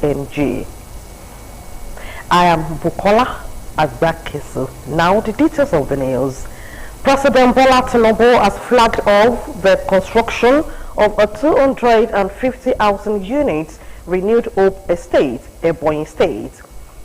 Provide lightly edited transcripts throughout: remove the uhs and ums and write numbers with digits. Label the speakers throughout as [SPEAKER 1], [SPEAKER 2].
[SPEAKER 1] ING. I am Bukola Agbakesu. Now the details of the news. President Bola Tinubu has flagged off the construction of a 250 housing units renewed Hope Estate, Ebonyi State.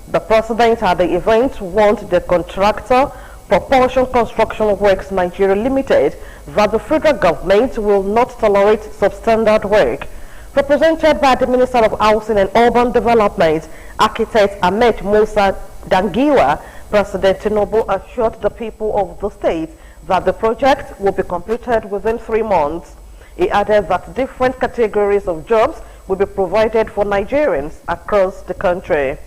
[SPEAKER 1] The president at the event warned the contractor, Propulsion Construction Works Nigeria Limited, that the federal government will not tolerate substandard work. Represented by the Minister of Housing and Urban Development, Architect Ahmed Musa Dangiwa, President Tinubu assured the people of the state that the project will be completed within 3 months. He added that different categories of jobs will be provided for Nigerians across the country.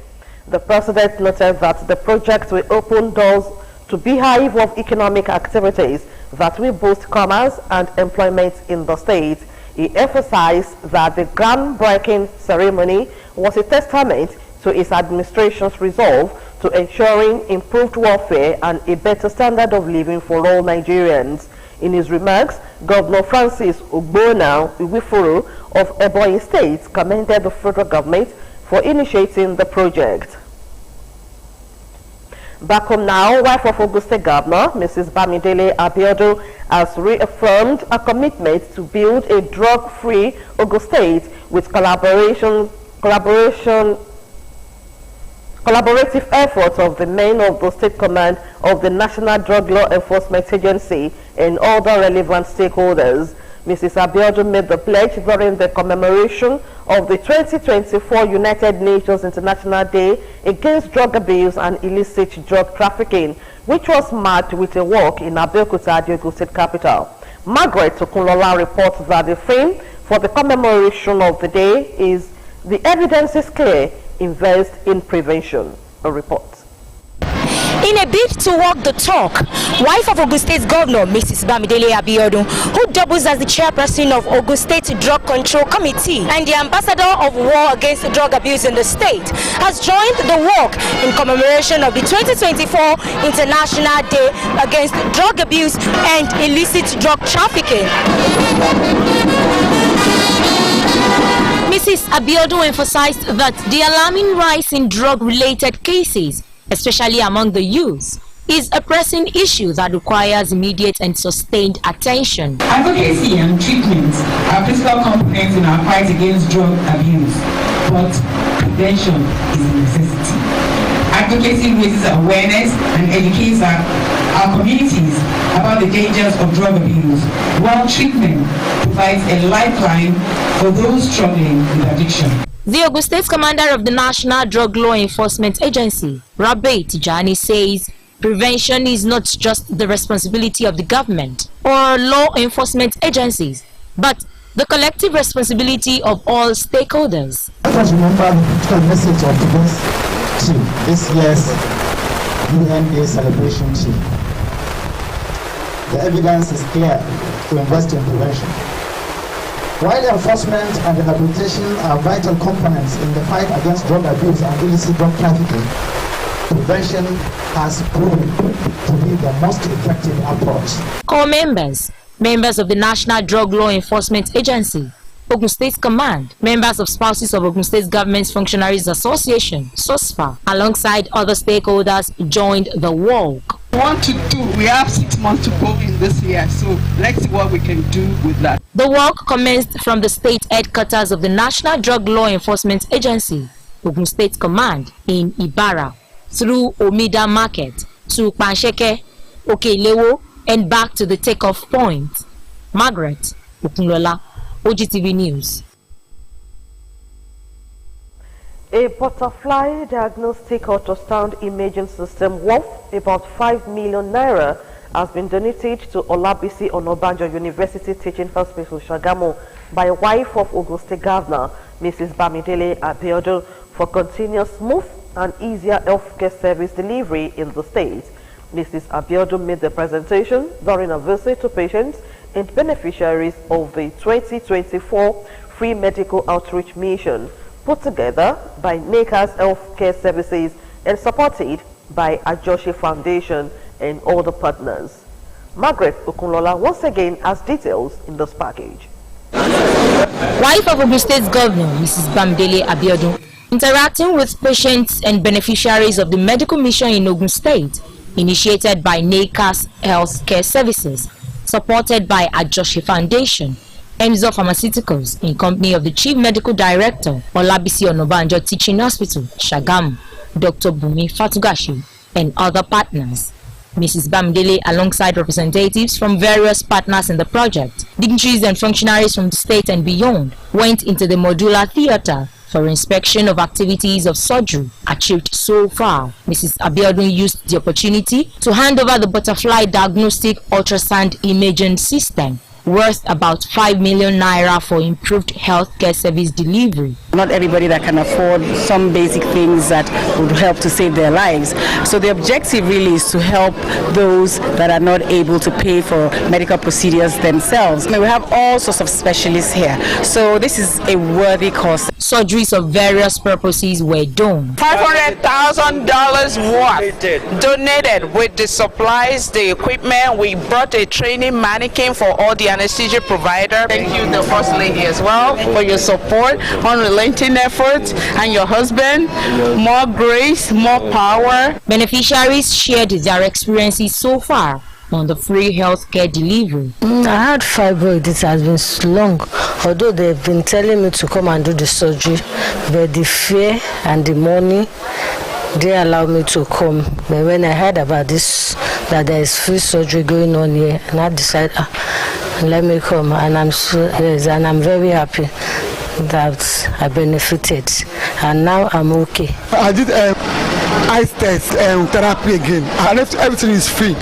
[SPEAKER 1] The president noted that the project will open doors to beehive of economic activities that will boost commerce and employment in the state. He emphasized that the groundbreaking ceremony was a testament to his administration's resolve to ensuring improved welfare and a better standard of living for all Nigerians. In his remarks, Governor Francis Ogbonna Iwifuru of Ebonyi State commended the federal government for initiating the project. Back home now, wife of Ogun State Governor, Mrs. Bamidele Abeokuta, has reaffirmed a commitment to build a drug-free Ogun State with collaborative efforts of the men of the State Command of the National Drug Law Enforcement Agency and other relevant stakeholders. Mrs. Abeokuta made the pledge during the commemoration of the 2024 United Nations International Day Against Drug Abuse and Illicit Drug Trafficking, which was marked with a walk in Abeokuta, the Ogun State capital. Margaret Okunlola reports that the theme for the commemoration of the day is "The Evidence is Clear, Invest in Prevention." A report.
[SPEAKER 2] In a bid to walk the talk, wife of Ogun State Governor Mrs. Bamidele Abeokuta, who doubles as the chairperson of Ogun State Drug Control Committee and the ambassador of war against drug abuse in the state, has joined the walk in commemoration of the 2024 International Day Against Drug Abuse and Illicit Drug Trafficking. Mrs. Abeokuta emphasized that the alarming rise in drug-related cases, especially among the youth, is a pressing issue that requires immediate and sustained attention.
[SPEAKER 3] Advocacy and treatment are critical components in our fight against drug abuse, but prevention is a necessity. Advocacy raises awareness and educates our communities about the dangers of drug abuse, while treatment provides a lifeline for those struggling with addiction.
[SPEAKER 2] The Ogun State Commander of the National Drug Law Enforcement Agency, Rabe Tijani, says prevention is not just the responsibility of the government or law enforcement agencies, but the collective responsibility of all stakeholders.
[SPEAKER 4] Let us remember the critical message of this year's UN Day celebration team. The evidence is clear to invest in prevention. While enforcement and rehabilitation are vital components in the fight against drug abuse and illicit drug trafficking, prevention has proven to be the most effective approach.
[SPEAKER 2] Core members of the National Drug Law Enforcement Agency, Ogun State Command, members of Spouses of Ogun State Government Functionaries Association, SOSFA, alongside other stakeholders, joined the walk.
[SPEAKER 5] We have 6 months to go in this year, so let's see what we can do with that.
[SPEAKER 2] The walk commenced from the state headquarters of the National Drug Law Enforcement Agency, Ogun State Command, in Ibara, through Omida Market to Pansheke, Okelewo, and back to the takeoff point. Margaret Okunlola, OGTV News.
[SPEAKER 1] A butterfly diagnostic ultrasound imaging system worth about 5 million naira has been donated to Olabisi Onabanjo University Teaching Hospital, Shagamu, by wife of Ogun State Governor, Mrs. Bamidele Abeokuta, for continuous smooth and easier healthcare service delivery in the state. Mrs. Abeokuta made the presentation during a visit to patients and beneficiaries of the 2024 Free Medical Outreach Mission, put together by NACA's Healthcare Services and supported by Ajoshi Foundation and other partners. Margaret Okunlola once again has details in this package.
[SPEAKER 2] Wife of Ogun State Governor, Mrs. Bamidele Abeokuta, Interacting with patients and beneficiaries of the medical mission in Ogun State, initiated by NACA's Health Care Services, supported by Ajoshi Foundation, Emzo Pharmaceuticals, in company of the Chief Medical Director, Olabisi Onabanjo Teaching Hospital, Shagamu, Dr. Bumi Fatugashi, and other partners. Mrs. Bamidele, alongside representatives from various partners in the project, dignitaries and functionaries from the state and beyond, went into the modular theater for inspection of activities of surgery achieved so far. Mrs. Abeokuta used the opportunity to hand over the butterfly diagnostic ultrasound imaging system worth about 5 million naira for improved healthcare service delivery.
[SPEAKER 6] Not everybody that can afford some basic things that would help to save their lives. So the objective really is to help those that are not able to pay for medical procedures themselves. I mean, we have all sorts of specialists here. So this is a worthy cause.
[SPEAKER 2] Surgeries of various purposes were done.
[SPEAKER 7] $500,000 worth donated with the supplies, the equipment. We brought a training mannequin for all the anesthesia provider. Thank you, the First Lady, as well, for your support, unrelenting efforts, and your husband. More grace, more power.
[SPEAKER 2] Beneficiaries shared their experiences so far on the free healthcare delivery.
[SPEAKER 8] I had fibroid. It has been long, although they've been telling me to come and do the surgery, but the fear and the money, they allowed me to come. But when I heard about this, that there is free surgery going on here, and I decided, let me come, and I'm very happy that I benefited, and now I'm okay.
[SPEAKER 9] I did eyes test therapy again, and everything is free.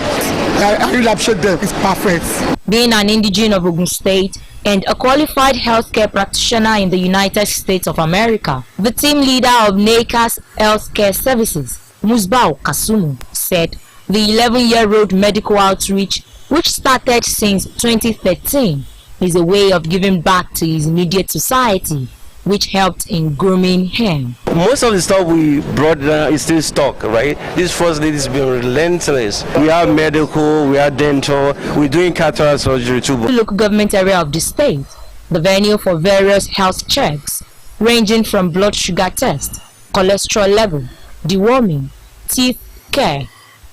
[SPEAKER 9] I really appreciate them. It's perfect.
[SPEAKER 2] Being an indigene of Ogun State and a qualified healthcare practitioner in the United States of America, the team leader of NACA's Healthcare Services, Musbao Kasumu, said the 11-year-old medical outreach, which started since 2013, is a way of giving back to his immediate society, which helped in grooming him.
[SPEAKER 10] Most of the stuff we brought down is still stock, right? This First Lady has been relentless. We have medical, we have dental, we're doing cataract surgery too.
[SPEAKER 2] The local government area of the state, the venue for various health checks, ranging from blood sugar test, cholesterol level, deworming, teeth care,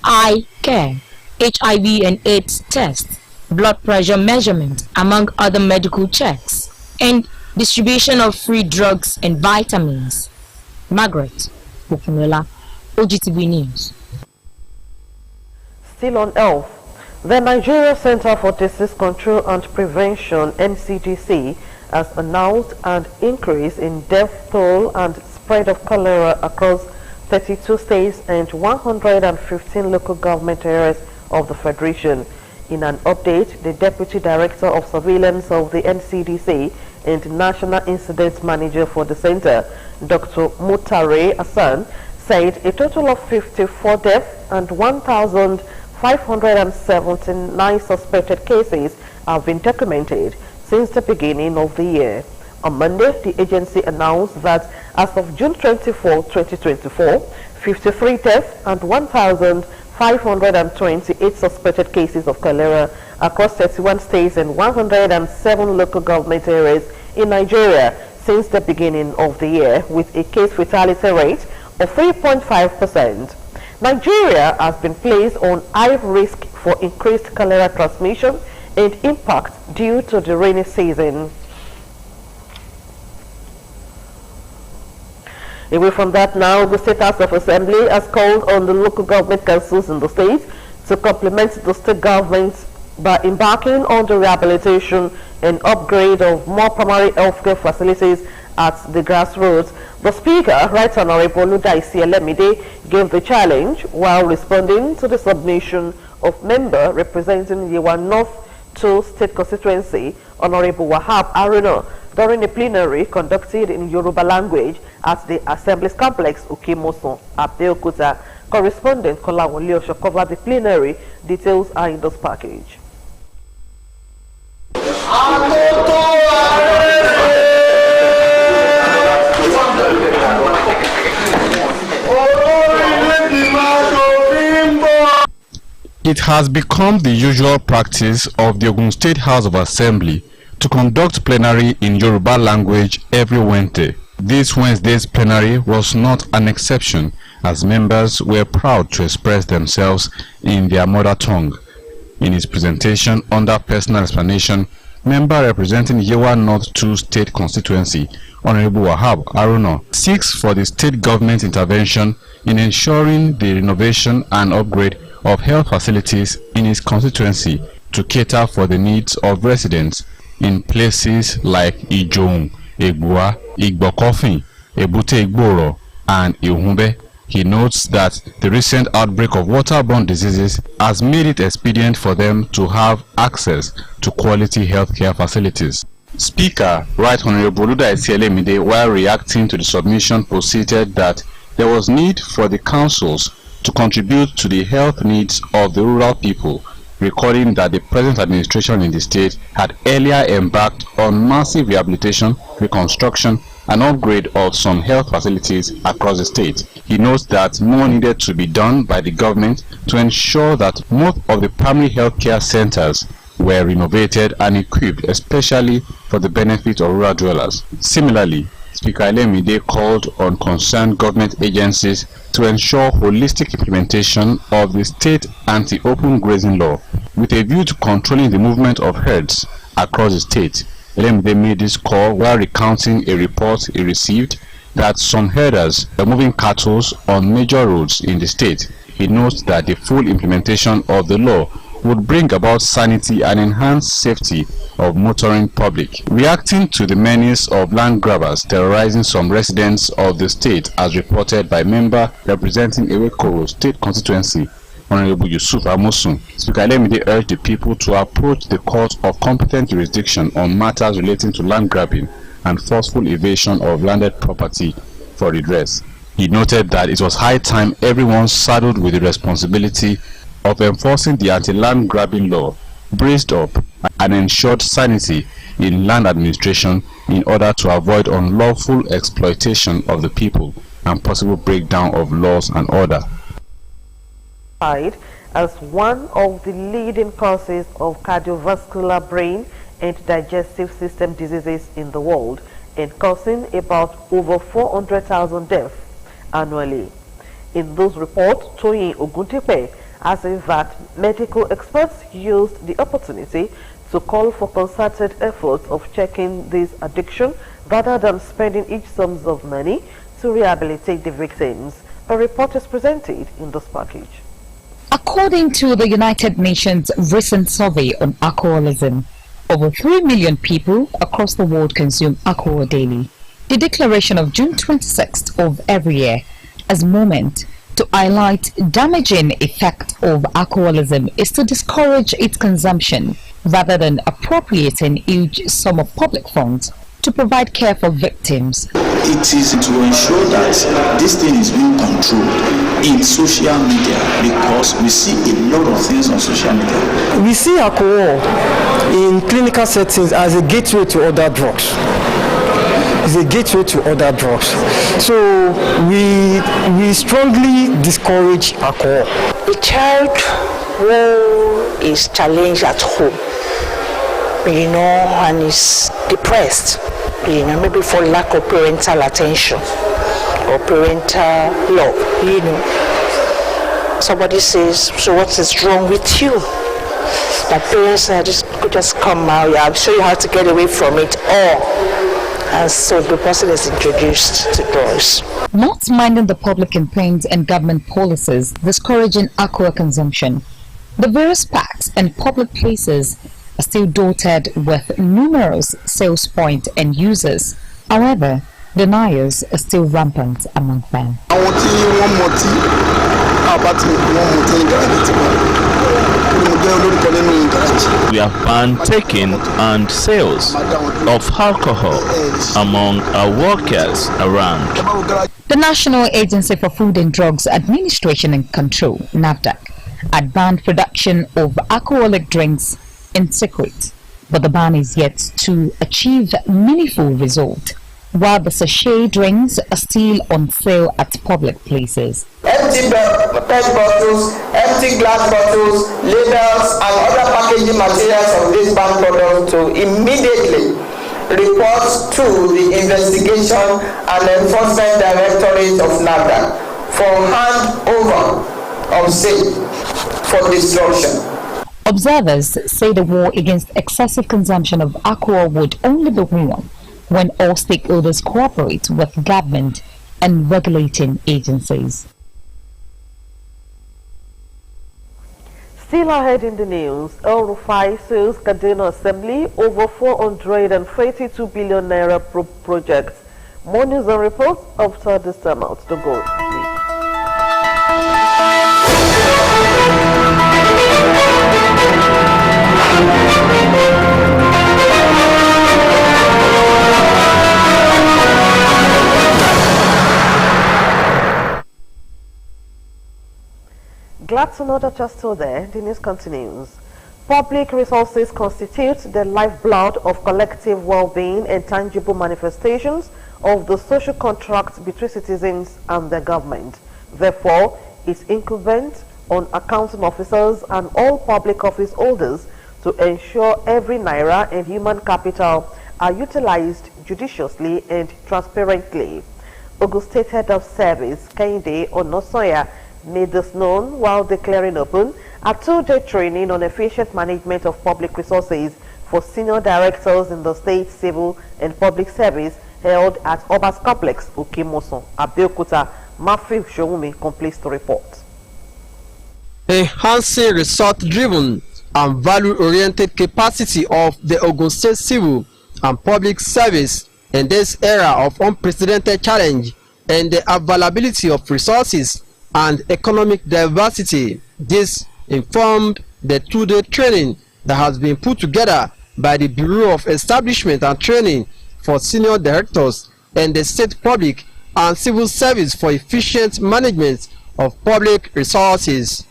[SPEAKER 2] eye care, HIV and AIDS test, blood pressure measurement, among other medical checks, and distribution of free drugs and vitamins. Margaret Okunola, OGTV News.
[SPEAKER 1] Still on health, the Nigeria Center for Disease Control and Prevention, NCDC, has announced an increase in death toll and spread of cholera across 32 states and 115 local government areas of the Federation. In an update, the Deputy Director of Surveillance of the NCDC and National Incident Manager for the Center, Dr. Mutare Hassan, said a total of 54 deaths and 1,579 suspected cases have been documented since the beginning of the year. On Monday, the agency announced that as of June 24, 2024, 53 deaths and 1,528 suspected cases of cholera across 31 states and 107 local government areas in Nigeria since the beginning of the year, with a case fatality rate of 3.5%. Nigeria has been placed on high risk for increased cholera transmission and impact due to the rainy season. Away from that now, the State House of Assembly has called on the local government councils in the state to complement the state government by embarking on the rehabilitation and upgrade of more primary healthcare facilities at the grassroots. The Speaker, Right Honorable Ludaisi Elemide, gave the challenge while responding to the submission of member representing Yewa North 2 State Constituency, Honorable Wahab Aruna, during a plenary conducted in Yoruba language at the Assembly's Complex, Ukimoso, Abeokuta. Correspondent Kolawole Osho covered the plenary. Details are in this package.
[SPEAKER 11] It has become the usual practice of the Ogun State House of Assembly to conduct plenary in Yoruba language every Wednesday. This Wednesday's plenary was not an exception, as members were proud to express themselves in their mother tongue. In his presentation under personal explanation, member representing Yewa North 2 State Constituency, Honorable Wahab Aruna, seeks for the state government intervention in ensuring the renovation and upgrade of health facilities in his constituency to cater for the needs of residents in places like Ijong, Egbua, Igbokofin, Ebute Igboro, and Ihumbe. He notes that the recent outbreak of waterborne diseases has made it expedient for them to have access to quality healthcare facilities. Speaker Right Honorable Luda Esielemide, while reacting to the submission, proceeded that there was need for the councils to contribute to the health needs of the rural people, recalling that the present administration in the state had earlier embarked on massive rehabilitation, reconstruction, and upgrade of some health facilities across the state. He notes that more needed to be done by the government to ensure that most of the primary health care centers were renovated and equipped, especially for the benefit of rural dwellers. Similarly, Speaker Elemide called on concerned government agencies to ensure holistic implementation of the state anti-open grazing law with a view to controlling the movement of herds across the state. Elemide made this call while recounting a report he received that some herders are moving cattle on major roads in the state. He notes that the full implementation of the law would bring about sanity and enhance safety of motoring public. Reacting to the menace of land grabbers terrorizing some residents of the state, as reported by member representing Ewekoro State Constituency, Honorable Yusuf Amosun, Speaker Elemide urged the people to approach the court of competent jurisdiction on matters relating to land grabbing and forceful evasion of landed property for redress. He noted that it was high time everyone saddled with the responsibility of enforcing the anti-land grabbing law, braced up and ensured sanity in land administration in order to avoid unlawful exploitation of the people and possible breakdown of laws and order.
[SPEAKER 1] As one of the leading causes of cardiovascular, brain and digestive system diseases in the world, and causing about over 400,000 deaths annually. In those reports, Toyin Oguntepe as if that medical experts used the opportunity to call for concerted efforts of checking this addiction rather than spending each sums of money to rehabilitate the victims. A report is presented in this package.
[SPEAKER 12] According to the United Nations recent survey on alcoholism, over 3 million people across the world consume alcohol daily. The declaration of June 26th of every year as moment to highlight damaging effect of alcoholism is to discourage its consumption rather than appropriating huge sum of public funds to provide care for victims.
[SPEAKER 13] It is to ensure that this thing is being controlled in social media, because we see a lot of things on social media.
[SPEAKER 14] We see alcohol in clinical settings as a gateway to other drugs. It's a gateway to other drugs. So we strongly discourage alcohol.
[SPEAKER 15] The child who is challenged at home, and is depressed, maybe for lack of parental attention or parental love, somebody says, so what is wrong with you? The parents are just come out, I'll show you how to get away from it all. And so the person is introduced to drugs.
[SPEAKER 12] Not minding the public campaigns and government policies discouraging alcohol consumption, the various parks and public places are still dotted with numerous sales points and users. However, deniers are still rampant among them.
[SPEAKER 16] We have banned taking and sales of alcohol among our workers around.
[SPEAKER 12] The National Agency for Food and Drugs Administration and Control, NAFDAC, had banned production of alcoholic drinks in secret, but the ban is yet to achieve meaningful result, while the sachet drinks are still on sale at public places.
[SPEAKER 17] Empty PET bottles, empty glass bottles, labels and other packaging materials of this banned product to immediately reports to the Investigation and Enforcement Directorate of NAFDAC for handover of sale for destruction.
[SPEAKER 12] Observers say the war against excessive consumption of alcohol would only be won when all stakeholders cooperate with government and regulating agencies.
[SPEAKER 1] Still ahead in the news, El Rufai sales Kaduna Assembly over 432 billion naira project. More news and reports after this time out to go. Glad to know that you're still there. The news continues. Public resources constitute the lifeblood of collective well-being and tangible manifestations of the social contract between citizens and the government. Therefore, it's incumbent on accounting officers and all public office holders to ensure every naira and human capital are utilized judiciously and transparently. Ogun State Head of Service, Kehinde Onosoya, made this known while declaring open a 2-day training on efficient management of public resources for senior directors in the state civil and public service held at Obas Complex, Okimoson, Abeokuta. Matthew Showumi completes the report.
[SPEAKER 18] Enhancing result-driven and value-oriented capacity of the Ogun State civil and public service in this era of unprecedented challenge and the availability of resources and economic diversity. This informed the 2-day training that has been put together by the Bureau of Establishment and Training for senior directors and the state public and civil service for efficient management of public resources.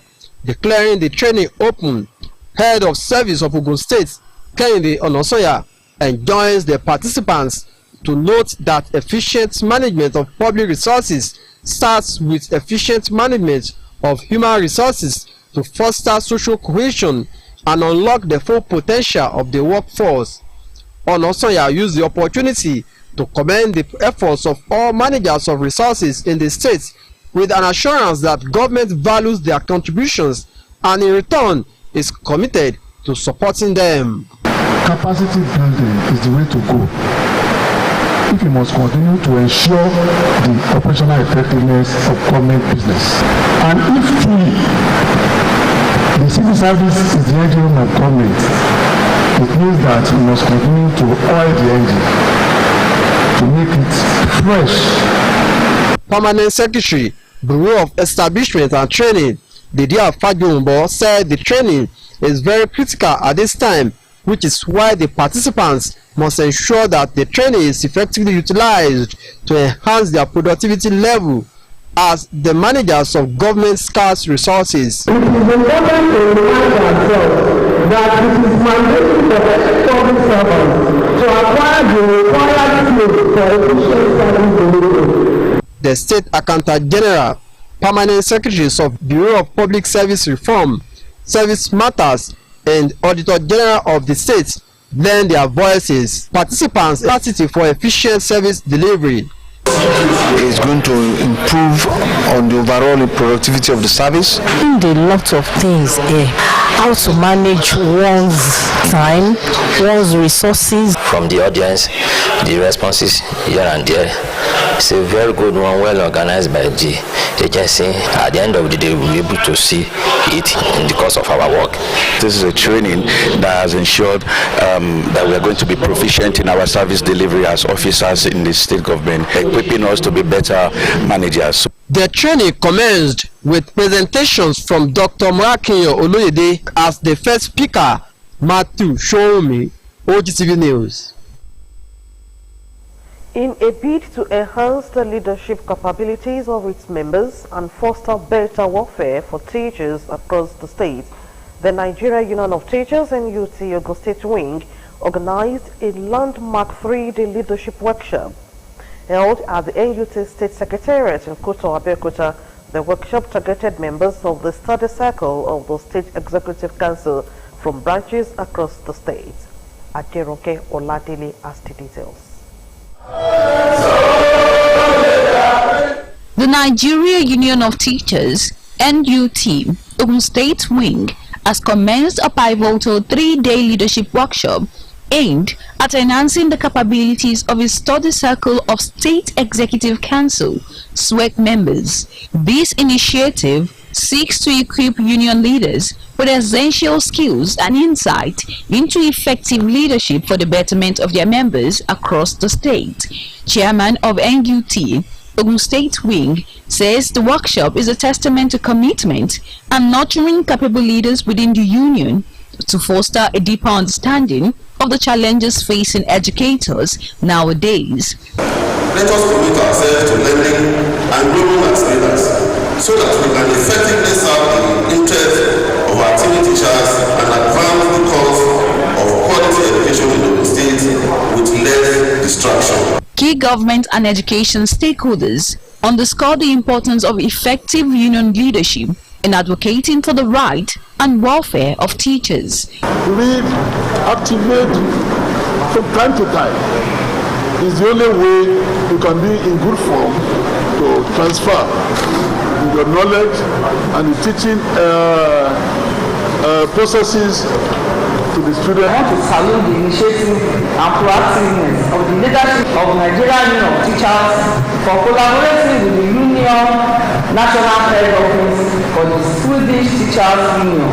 [SPEAKER 18] Declaring the training open, Head of Service of Ogun State, Kehinde Onosoya, enjoins the participants to note that efficient management of public resources starts with efficient management of human resources to foster social cohesion and unlock the full potential of the workforce. Onosoya used the opportunity to commend the efforts of all managers of resources in the state with an assurance that government values their contributions and in return is committed to supporting them.
[SPEAKER 19] Capacity building is the way to go if you must continue to ensure the operational effectiveness of government business. And if truly the civil service is the engine of government, it means that we must continue to oil the engine to make it fresh.
[SPEAKER 18] Permanent Secretary, Bureau of Establishment and Training, Didia Fajumbo, said the training is very critical at this time, which is why the participants must ensure that the training is effectively utilized to enhance their productivity level as the managers of government scarce resources.
[SPEAKER 17] It is important to remind ourselves that it is mandatory for public servants to acquire the required skills for efficient service delivery.
[SPEAKER 18] The State Accountant General, Permanent Secretaries of Bureau of Public Service Reform, Service Matters, and Auditor General of the state lend their voices. Participants' capacity for efficient service delivery
[SPEAKER 20] is going to improve on the overall productivity of the service.
[SPEAKER 8] A lot of things here. How to manage one's time, one's resources.
[SPEAKER 21] From the audience, the responses here and there. It's a very good one, well organized by the agency. At the end of the day, we'll be able to see it in the course of our work.
[SPEAKER 20] This is a training that has ensured that we are going to be proficient in our service delivery as officers in the state government, equipping us to be better managers.
[SPEAKER 18] The training commenced with presentations from Dr. Murakinyo Oloyede as the first speaker. Matthew Showumi, OGTV News.
[SPEAKER 1] In a bid to enhance the leadership capabilities of its members and foster better welfare for teachers across the state, the Nigeria Union of Teachers and UT Ogun State Wing organized a landmark 3-day leadership workshop. Held at the NUT State Secretariat in Kuto, Abeokuta, the workshop targeted members of the study circle of the State Executive Council from branches across the state. Aderonke Oladele has the details.
[SPEAKER 12] The Nigeria Union of Teachers, NUT, Ogun State Wing, has commenced a pivotal 3-day leadership workshop aimed at enhancing the capabilities of its study circle of State Executive Council, SWEC members. This initiative seeks to equip union leaders with essential skills and insight into effective leadership for the betterment of their members across the state. Chairman of NUT, Ogun State Wing, says the workshop is a testament to commitment and nurturing capable leaders within the union to foster a deeper understanding of the challenges facing educators nowadays.
[SPEAKER 3] Let us commit ourselves to learning and growing as leaders so that we can effectively serve the interests of our team teachers and advance the cause of quality education in the state with less distraction.
[SPEAKER 12] Key government and education stakeholders underscore the importance of effective union leadership in advocating for the right and welfare of teachers.
[SPEAKER 22] Read, activate from time to time is the only way you can be in good form to transfer your knowledge and the teaching processes to the students.
[SPEAKER 23] I want to salute the initiative and proactiveness of the leadership of Nigerian Union of Teachers for collaborating with the Union National Head Office for the Swedish Teachers Union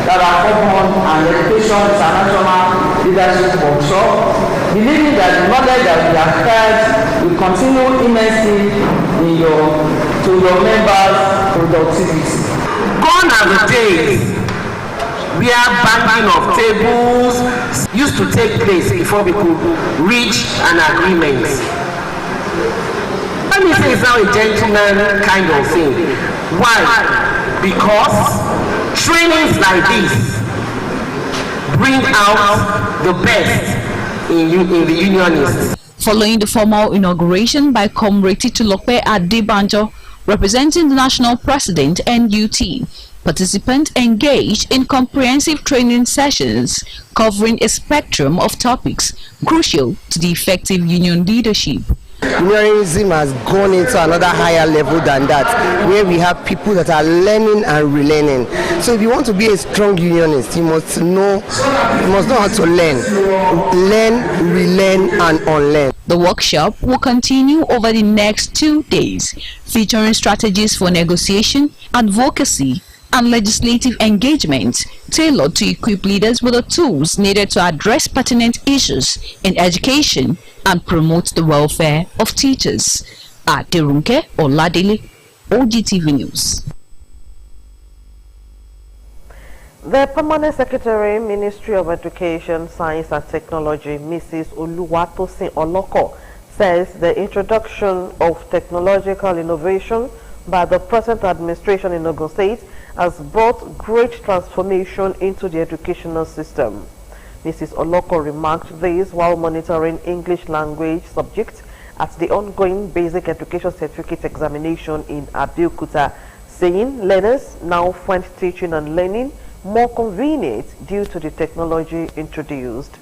[SPEAKER 23] that are common and education international leadership workshop, believing that the knowledge that we acquired will continue immensely to your members' productivity.
[SPEAKER 24] Gone are the days where banging of tables used to take place before we could reach an agreement. Let me say it's now a gentleman kind of thing. Why? Because trainings like this bring out the best in the unionists.
[SPEAKER 12] Following the formal inauguration by Comrade Titulope Adebanjo, representing the national president NUT, participants engaged in comprehensive training sessions covering a spectrum of topics crucial to the effective union leadership.
[SPEAKER 25] Unionism has gone into another higher level than that, where we have people that are learning and relearning. So if you want to be a strong unionist, you must know how to learn, relearn and unlearn.
[SPEAKER 12] The workshop will continue over the next 2 days, featuring strategies for negotiation, advocacy, and legislative engagement tailored to equip leaders with the tools needed to address pertinent issues in education and promote the welfare of teachers. Aderonke Oladele, OGTV News.
[SPEAKER 1] The Permanent Secretary, Ministry of Education, Science and Technology, Mrs. Oluwatosin Oloko, says the introduction of technological innovation by the present administration in Ogun State has brought great transformation into the educational system. Mrs. Oloko remarked this while monitoring English language subjects at the ongoing Basic Education Certificate examination in Abeokuta, saying learners now find teaching and learning more convenient due to the technology introduced.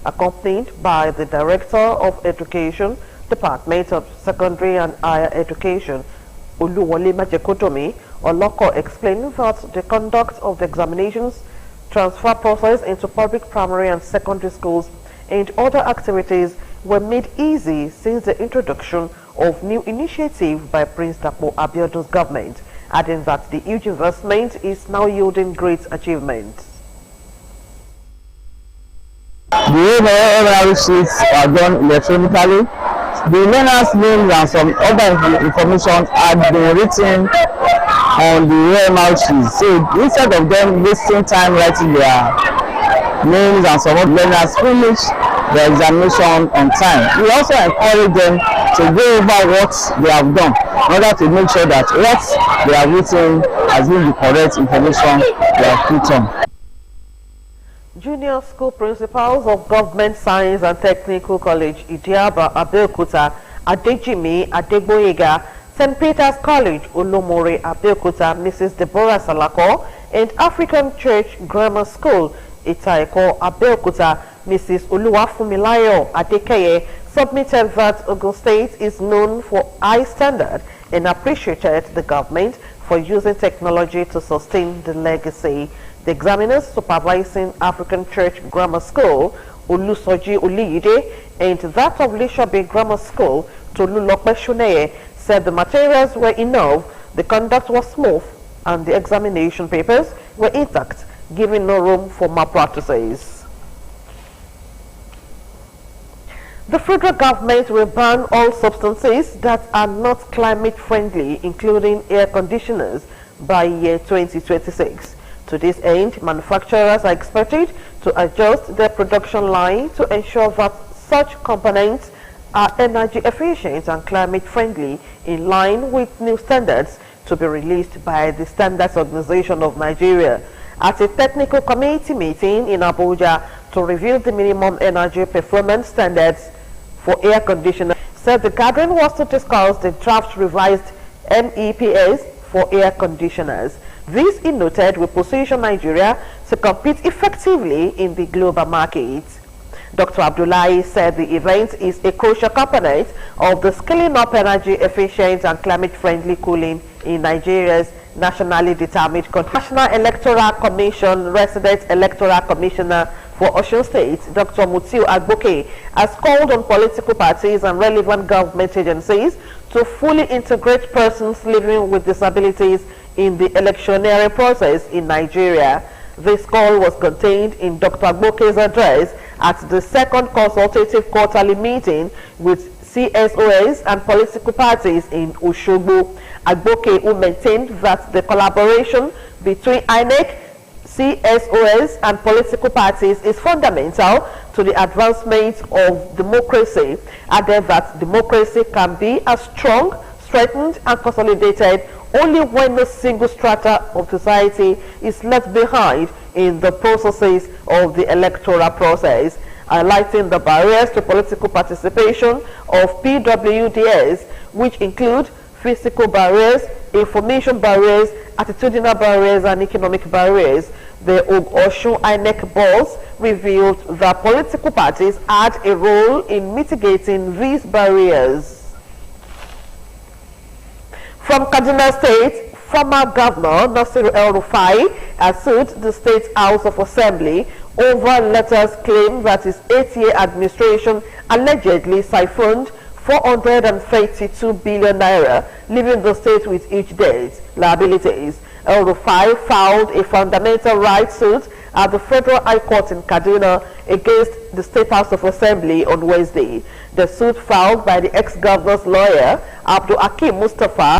[SPEAKER 1] Accompanied by the Director of Education, Department of Secondary and Higher Education, Oluwole Majekotomi, Oloko explained that the conduct of the examinations, transfer process into public primary and secondary schools, and other activities were made easy since the introduction of new initiative by Prince Dapo Abiodun's government, adding that the huge investment is now yielding great achievements.
[SPEAKER 26] The overall sheets are done electronically. The learners' names and some other information had been written on the OMR sheets. So instead of them wasting time writing their names and some other learners finish the examination on time. We also encourage them to go over what they have done in order to make sure that what they have written has been the correct information they have put on.
[SPEAKER 1] Junior school principals of Government Science and Technical College, Idiaba, Abeokuta, Adejimi, Adegboyega, St. Peter's College, Olomore, Abeokuta, Mrs. Deborah Salako, and African Church Grammar School, Itaiko, Abeokuta, Mrs. Oluwafumilayo Adekeye, submitted that Ogun State is known for high standard and appreciated the government for using technology to sustain the legacy. The examiners supervising African Church Grammar School, Olusoji Oliyide, and that of Lishabe Grammar School, Tolulope Shuneye, said the materials were enough, the conduct was smooth, and the examination papers were intact, giving no room for malpractices. The federal government will ban all substances that are not climate friendly, including air conditioners, by year 2026. To this end, manufacturers are expected to adjust their production line to ensure that such components are energy efficient and climate friendly, in line with new standards to be released by the Standards Organization of Nigeria. At a technical committee meeting in Abuja to review the minimum energy performance standards for air conditioners, said the gathering was to discuss the draft revised MEPS for air conditioners. This, he noted, will position Nigeria to compete effectively in the global market. Dr. Abdullahi said the event is a crucial component of the scaling up energy efficient and climate-friendly cooling in Nigeria's nationally determined country. National Electoral Commission Resident Electoral Commissioner for Osun State, Dr. Mutiu Agboke, has called on political parties and relevant government agencies to fully integrate persons living with disabilities in the electioneering process in Nigeria. This call was contained in Dr. Agboke's address at the second consultative quarterly meeting with CSOs and political parties in Osogbo. Agboke, who maintained that the collaboration between INEC, CSOs and political parties is fundamental to the advancement of democracy, added that democracy can be as strong, strengthened and consolidated only when a single strata of society is left behind in the processes of the electoral process, highlighting the barriers to political participation of PWDs, which include physical barriers, information barriers, attitudinal barriers and economic barriers. The Osun INEC boss revealed that political parties had a role in mitigating these barriers. From Kaduna State, former Governor Nasir El-Rufai has sued the State House of Assembly over letters claiming that his 8-year administration allegedly siphoned 432 billion naira, leaving the state with each day's liabilities. El-Rufai filed a fundamental rights suit at the Federal High Court in Kaduna against the State House of Assembly on Wednesday. The suit filed by the ex-governor's lawyer, Abdul Hakim Mustafa,